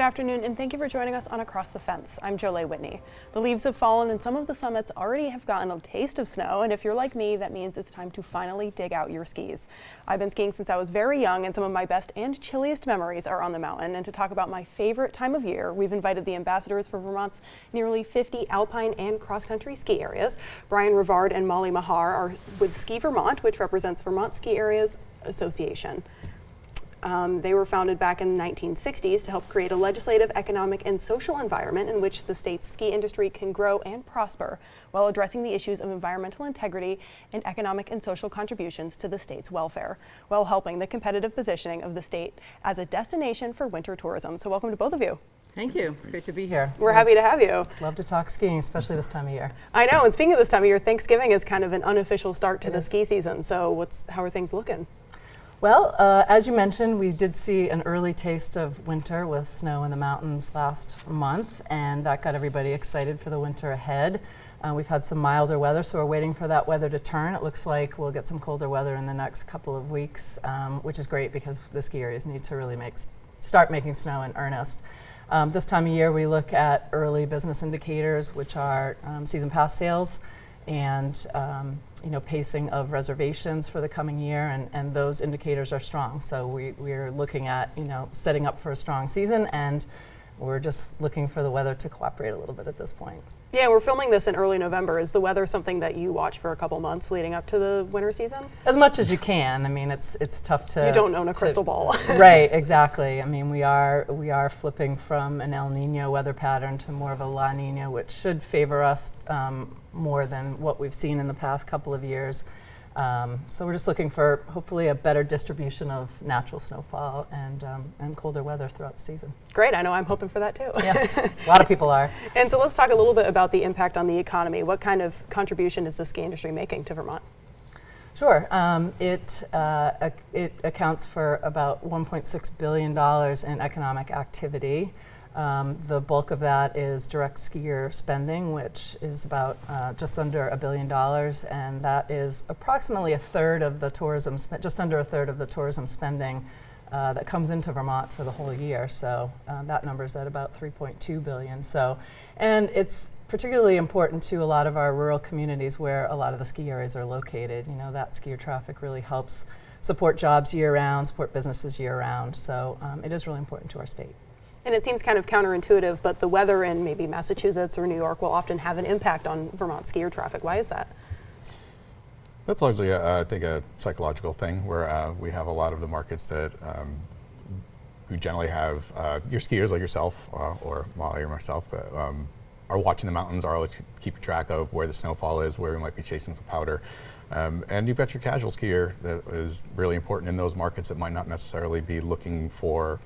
afternoon, and thank you for joining us on Across the Fence. I'm Jolene Whitney. The leaves have fallen and some of the summits already have gotten a taste of snow, and if you're like me, that means it's time to finally dig out your skis. I've been skiing since I was very young, and some of my best and chilliest memories are on the mountain. And to talk about my favorite time of year, we've invited the ambassadors for Vermont's nearly 50 alpine and cross-country ski areas. Brian Rivard and Molly Mahar are with Ski Vermont, which represents Vermont Ski Areas Association. They were founded back in the 1960s to help create a legislative, economic, and social environment in which the state's ski industry can grow and prosper while addressing the issues of environmental integrity and economic and social contributions to the state's welfare, while helping the competitive positioning of the state as a destination for winter tourism. So welcome to both of you. Thank you. It's great to be here. We're happy to have you. Love to talk skiing, especially this time of year. I know, and speaking of this time of year, Thanksgiving is kind of an unofficial start to the ski season. So how are things looking? Well, as you mentioned, we did see an early taste of winter with snow in the mountains last month, and that got everybody excited for the winter ahead. We've had some milder weather, so we're waiting for that weather to turn. It looks like we'll get some colder weather in the next couple of weeks, which is great because the ski areas need to really start making snow in earnest. This time of year, we look at early business indicators, which are season pass sales and pacing of reservations for the coming year, and those indicators are strong. So we're looking at setting up for a strong season, and we're just looking for the weather to cooperate a little bit at this point. Yeah, we're filming this in early November. Is the weather something that you watch for a couple months leading up to the winter season? As much as you can. I mean, it's tough to. You don't own a crystal ball. Right, exactly. I mean, we are flipping from an El Nino weather pattern to more of a La Nina, which should favor us more than what we've seen in the past couple of years. So we're just looking for hopefully a better distribution of natural snowfall and colder weather throughout the season. Great, I know I'm hoping for that too. Yes, a lot of people are. And so let's talk a little bit about the impact on the economy. What kind of contribution is the ski industry making to Vermont? Sure, it accounts for about $1.6 billion in economic activity. The bulk of that is direct skier spending, which is about just under $1 billion, and that is approximately a third of the tourism, just under a third of the tourism spending that comes into Vermont for the whole year. So that number is at about $3.2 billion. So, and it's particularly important to a lot of our rural communities where a lot of the ski areas are located. That skier traffic really helps support jobs year-round, support businesses year-round. So it is really important to our state. And it seems kind of counterintuitive, but the weather in maybe Massachusetts or New York will often have an impact on Vermont skier traffic. Why is that? That's largely, I think, a psychological thing where we have a lot of the markets that we generally have your skiers like yourself or Molly or myself that are watching the mountains, are always keeping track of where the snowfall is, where we might be chasing some powder. And you've got your casual skier that is really important in those markets that might not necessarily be looking for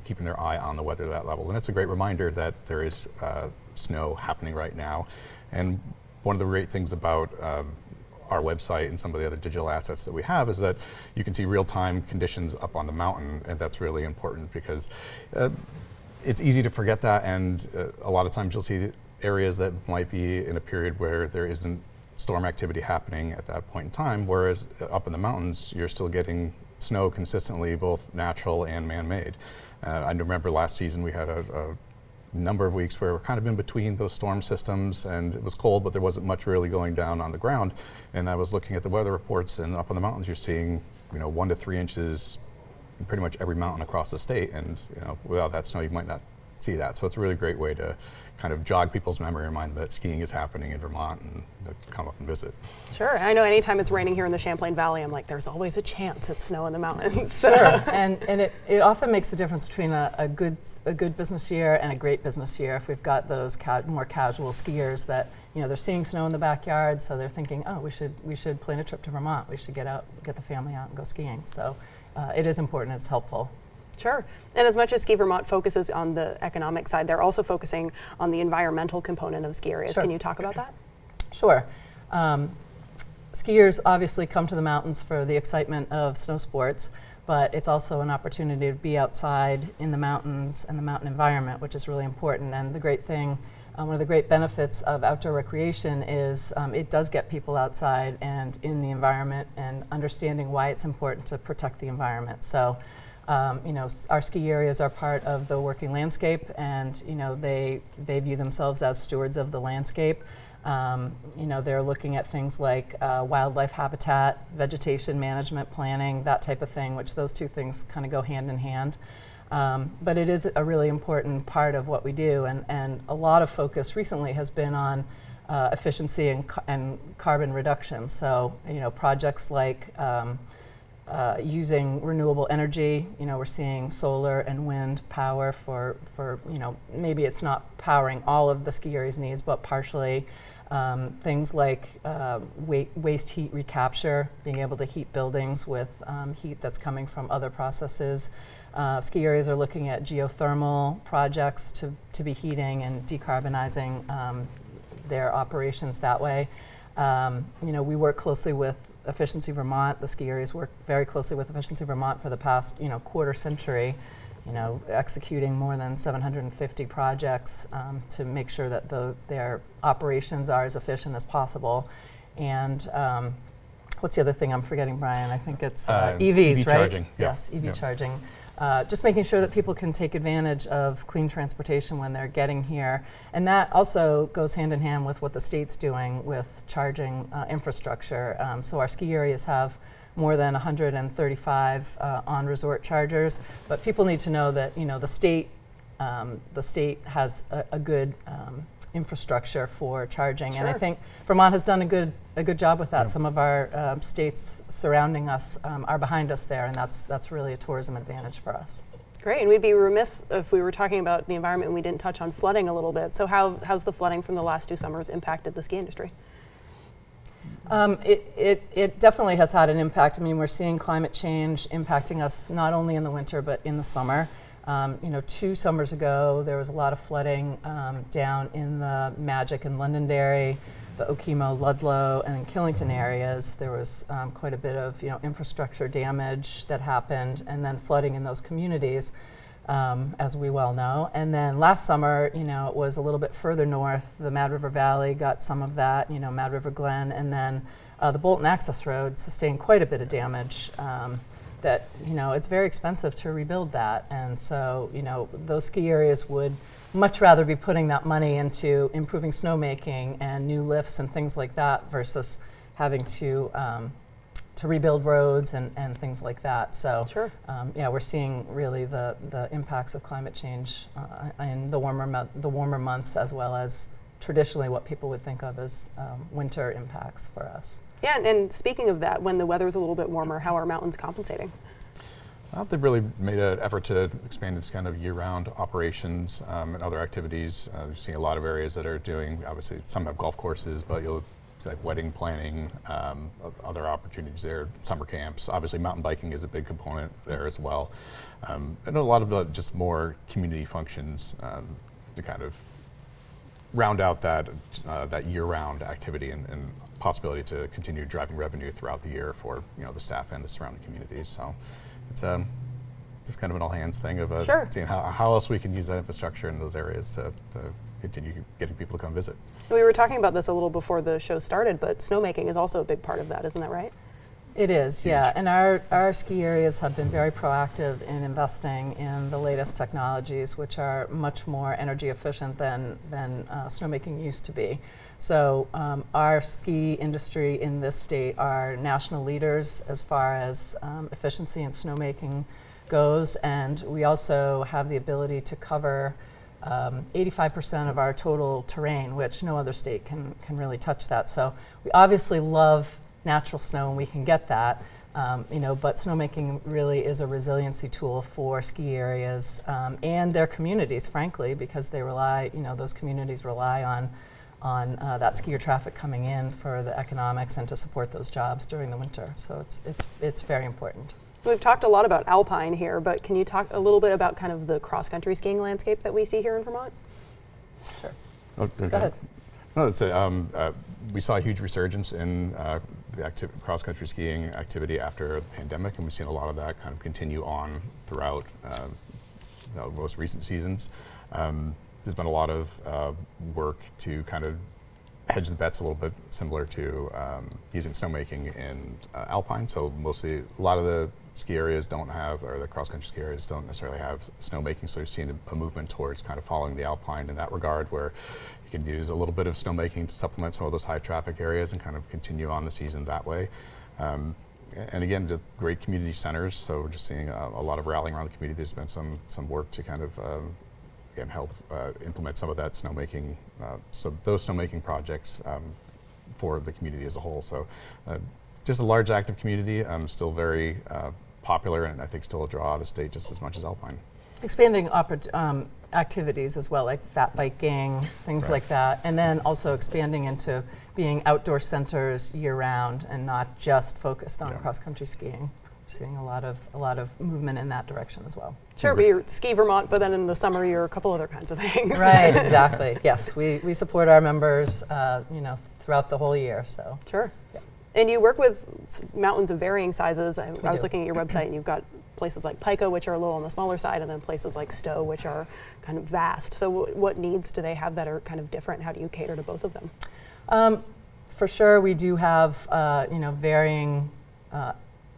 keeping their eye on the weather at that level. And it's a great reminder that there is snow happening right now. And one of the great things about our website and some of the other digital assets that we have is that you can see real-time conditions up on the mountain, and that's really important because it's easy to forget that, and a lot of times you'll see areas that might be in a period where there isn't storm activity happening at that point in time, whereas up in the mountains you're still getting snow consistently, both natural and man-made. I remember last season we had a number of weeks where we're kind of in between those storm systems, and it was cold, but there wasn't much really going down on the ground. And I was looking at the weather reports, and up on the mountains you're seeing 1 to 3 inches in pretty much every mountain across the state. And without that snow you might not see that. So it's a really great way to kind of jog people's memory and remind them that skiing is happening in Vermont and to come up and visit. Sure, I know anytime it's raining here in the Champlain Valley, I'm like, there's always a chance it's snow in the mountains. Sure, and it often makes the difference between a good business year and a great business year. If we've got those more casual skiers that they're seeing snow in the backyard, so they're thinking, oh, we should plan a trip to Vermont. We should get the family out and go skiing. So it is important. It's helpful. Sure. And as much as Ski Vermont focuses on the economic side, they're also focusing on the environmental component of ski areas. Sure. Can you talk about that? Sure. Skiers obviously come to the mountains for the excitement of snow sports, but it's also an opportunity to be outside in the mountains and the mountain environment, which is really important. And the great thing, one of the great benefits of outdoor recreation is it does get people outside and in the environment and understanding why it's important to protect the environment. So Our ski areas are part of the working landscape, and they view themselves as stewards of the landscape. They're looking at things like wildlife habitat, vegetation management planning, that type of thing, which those two things kind of go hand in hand. But it is a really important part of what we do, and a lot of focus recently has been on efficiency and carbon reduction. So, projects like using renewable energy. We're seeing solar and wind power for maybe it's not powering all of the ski area's needs, but partially. Things like waste heat recapture, being able to heat buildings with heat that's coming from other processes. Ski areas are looking at geothermal projects to be heating and decarbonizing their operations that way. We work closely with Efficiency Vermont. The ski areas work very closely with Efficiency Vermont for the past quarter century, executing more than 750 projects to make sure that their operations are as efficient as possible. And what's the other thing I'm forgetting, Brian? I think it's EVs, EV right? charging. Yes, EV Yep. charging. Just making sure that people can take advantage of clean transportation when they're getting here. And that also goes hand in hand with what the state's doing with charging infrastructure. So our ski areas have more than 135 on-resort chargers, but people need to know that the state has a good infrastructure for charging, Sure. and I think Vermont has done a good job with that. Yep. Some of our states surrounding us are behind us there, and that's really a tourism advantage for us. Great, and we'd be remiss if we were talking about the environment and we didn't touch on flooding a little bit. So how's the flooding from the last 2 summers impacted the ski industry? It definitely has had an impact. I mean, we're seeing climate change impacting us not only in the winter but in the summer. 2 summers ago, there was a lot of flooding down in the Magic and Londonderry, the Okemo, Ludlow, and Killington areas. There was quite a bit of infrastructure damage that happened, and then flooding in those communities, as we well know. And then last summer, it was a little bit further north. The Mad River Valley got some of that, Mad River Glen, and then the Bolton Access Road sustained quite a bit of damage. That it's very expensive to rebuild that, and so those ski areas would much rather be putting that money into improving snowmaking and new lifts and things like that versus having to rebuild roads and things like that. So Sure. We're seeing really the impacts of climate change in the warmer months, as well as traditionally what people would think of as winter impacts for us. Yeah, and speaking of that, when the weather's a little bit warmer, how are mountains compensating? Well, they've really made an effort to expand its kind of year-round operations and other activities. We've seen a lot of areas that are doing, obviously, some have golf courses, but you'll see like wedding planning, other opportunities there, summer camps. Obviously, mountain biking is a big component there as well. And a lot of just more community functions to kind of round out that year-round activity and possibility to continue driving revenue throughout the year for the staff and the surrounding communities. So it's just kind of an all hands thing of Sure. seeing how else we can use that infrastructure in those areas to continue getting people to come visit. We were talking about this a little before the show started, but snowmaking is also a big part of that, isn't that right? It is, Huge. yeah, and our ski areas have been very proactive in investing in the latest technologies, which are much more energy efficient than snowmaking used to be. So our ski industry in this state are national leaders as far as efficiency in snowmaking goes, and we also have the ability to cover 85% of our total terrain, which no other state can really touch that. So we obviously love natural snow and we can get that, but snowmaking really is a resiliency tool for ski areas and their communities, frankly, because they rely, those communities rely on that skier traffic coming in for the economics and to support those jobs during the winter. So it's very important. We've talked a lot about alpine here, but can you talk a little bit about kind of the cross-country skiing landscape that we see here in Vermont? Sure. Okay. Go ahead. No, we saw a huge resurgence in the cross-country skiing activity after the pandemic, and we've seen a lot of that kind of continue on throughout the most recent seasons. There's been a lot of work to kind of hedge the bets a little bit, similar to using snowmaking in alpine. So mostly, a lot of the ski areas don't have, or the cross-country ski areas don't necessarily have snowmaking, so you're seeing a movement towards kind of following the alpine in that regard, where you can use a little bit of snowmaking to supplement some of those high traffic areas and kind of continue on the season that way. And again, the great community centers, so we're just seeing a lot of rallying around the community. There's been some work to kind of again, help implement some of that snowmaking, so those snowmaking projects for the community as a whole. So just a large active community, still very popular, and I think still a draw out of state just as much as alpine. Expanding activities as well, like fat biking, things like that, and then also expanding into being outdoor centers year-round and not just focused on cross-country skiing. Seeing a lot of movement in that direction as well. Sure, but you're Ski Vermont, but then in the summer you're a couple other kinds of things. Right, exactly. Yes, we support our members, throughout the whole year. So sure. Yeah. And you work with mountains of varying sizes. I was do. looking at your website, and you've got places like Pico, which are a little on the smaller side, and then places like Stowe, which are kind of vast. So what needs do they have that are kind of different? How do you cater to both of them? For sure, we do have varying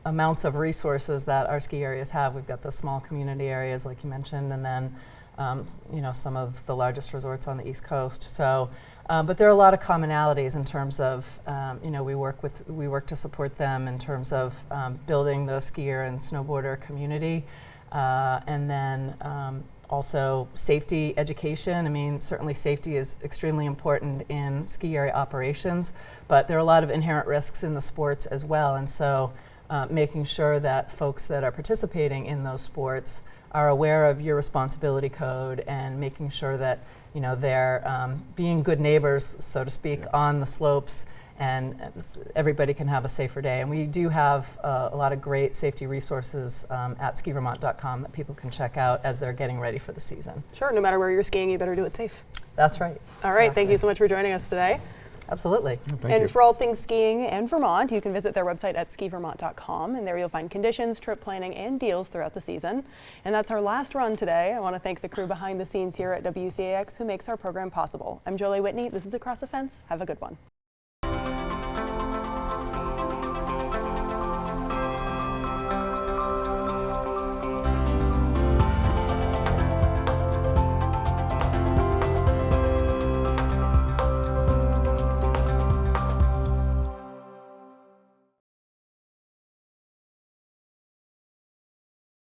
amounts of resources that our ski areas have. We've got the small community areas, like you mentioned, and then some of the largest resorts on the East Coast. So, but there are a lot of commonalities in terms of we work to support them in terms of building the skier and snowboarder community, and then also safety education. I mean, certainly safety is extremely important in ski area operations, but there are a lot of inherent risks in the sports as well, and so making sure that folks that are participating in those sports are aware of your responsibility code and making sure that they're being good neighbors, so to speak, on the slopes, and everybody can have a safer day. And we do have a lot of great safety resources at skivermont.com that people can check out as they're getting ready for the season. Sure, no matter where you're skiing, you better do it safe. That's right. All right, thank you so much for joining us today. Absolutely. Yeah, thank you. For all things skiing and Vermont, you can visit their website at skivermont.com, and there you'll find conditions, trip planning, and deals throughout the season. And that's our last run today. I want to thank the crew behind the scenes here at WCAX who makes our program possible. I'm Jolie Whitney. This is Across the Fence. Have a good one.